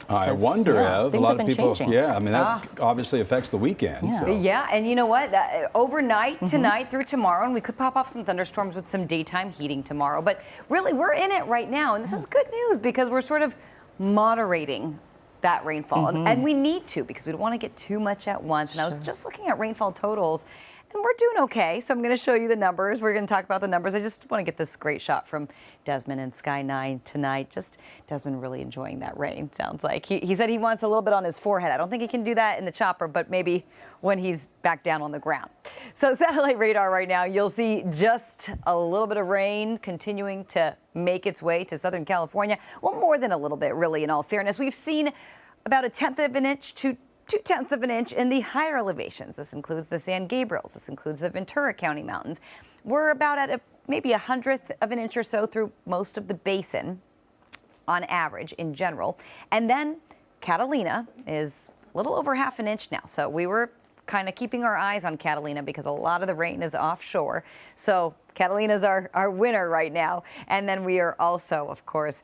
I wonder, Ev, a lot of people, changing. yeah, I mean, that obviously affects the weekend. Yeah, So. yeah, and you know what? Overnight, tonight through tomorrow, and we could pop off some thunderstorms with some daytime heating tomorrow. But really, we're in it right now, and this is good news because we're sort of moderating that rainfall. And we need to because we don't want to get too much at once. And I was just looking at rainfall totals, and we're doing okay. So I'm going to show you the numbers. We're going to talk about the numbers. I just want to get this great shot from Desmond and KCAL9 tonight. Just Desmond really enjoying that rain, sounds like. He said he wants a little bit on his forehead. I don't think he can do that in the chopper, but maybe when he's back down on the ground. So satellite radar right now, you'll see just a little bit of rain continuing to make its way to Southern California. Well, more than a little bit, really, in all fairness. We've seen about 1/10 of an inch to 2/10 of an inch in the higher elevations. This includes the San Gabriels. This includes the Ventura County mountains. We're about at maybe 1/100 of an inch or so through most of the basin on average in general. And then Catalina is a little over 1/2 an inch now. So we were kind of keeping our eyes on Catalina because a lot of the rain is offshore. So Catalina's our winner right now. And then we are also, of course,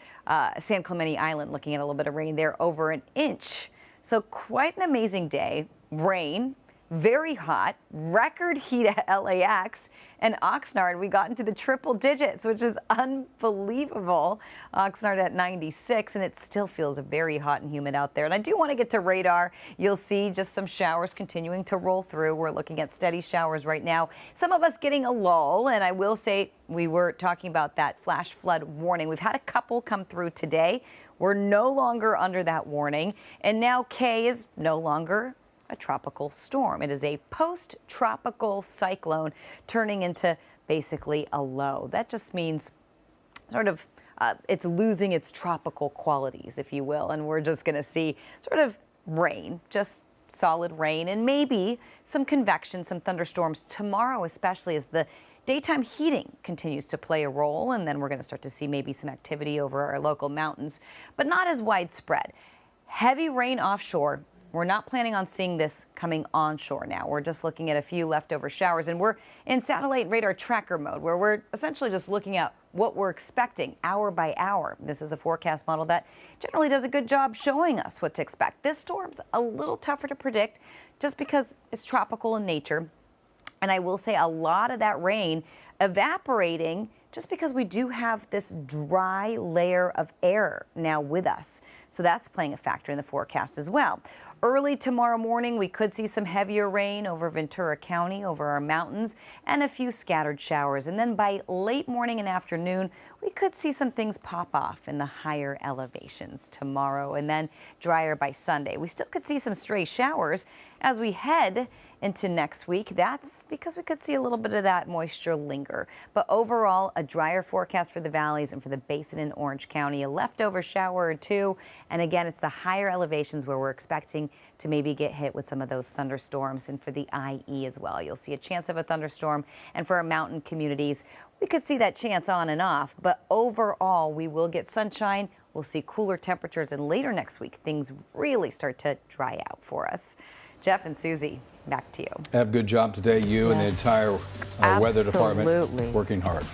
San Clemente Island looking at a little bit of rain there, over 1 inch. So quite an amazing day. Rain, very hot, record heat at LAX and Oxnard. We got into the triple digits, which is unbelievable. Oxnard at 96, and it still feels very hot and humid out there. And I do want to get to radar. You'll see just some showers continuing to roll through. We're looking at steady showers right now. Some of us getting a lull, and I will say we were talking about that flash flood warning. We've had a couple come through today. We're no longer under that warning, and now K is no longer a tropical storm. It is a post-tropical cyclone turning into basically a low. That just means sort of it's losing its tropical qualities, if you will, and we're just going to see sort of rain, just solid rain, and maybe some convection, some thunderstorms tomorrow, especially as the daytime heating continues to play a role, and then we're going to start to see maybe some activity over our local mountains, but not as widespread. Heavy rain offshore. We're not planning on seeing this coming onshore now. We're just looking at a few leftover showers, and we're in satellite radar tracker mode, where we're essentially just looking at what we're expecting hour by hour. This is a forecast model that generally does a good job showing us what to expect. This storm's a little tougher to predict just because it's tropical in nature. And I will say a lot of that rain evaporating just because we do have this dry layer of air now with us. So that's playing a factor in the forecast as well. Early tomorrow morning, we could see some heavier rain over Ventura County, over our mountains, and a few scattered showers. And then by late morning and afternoon, we could see some things pop off in the higher elevations tomorrow, and then drier by Sunday. We still could see some stray showers as we head into next week. That's because we could see a little bit of that moisture linger. But overall, a drier forecast for the valleys and for the basin in Orange County, a leftover shower or two. And again, it's the higher elevations where we're expecting to maybe get hit with some of those thunderstorms, and for the IE as well. You'll see a chance of a thunderstorm, and for our mountain communities, we could see that chance on and off, but overall, we will get sunshine. We'll see cooler temperatures, and later next week, things really start to dry out for us. Jeff and Susie, back to you. Have a good job today, you and the entire weather department, Absolutely. working hard.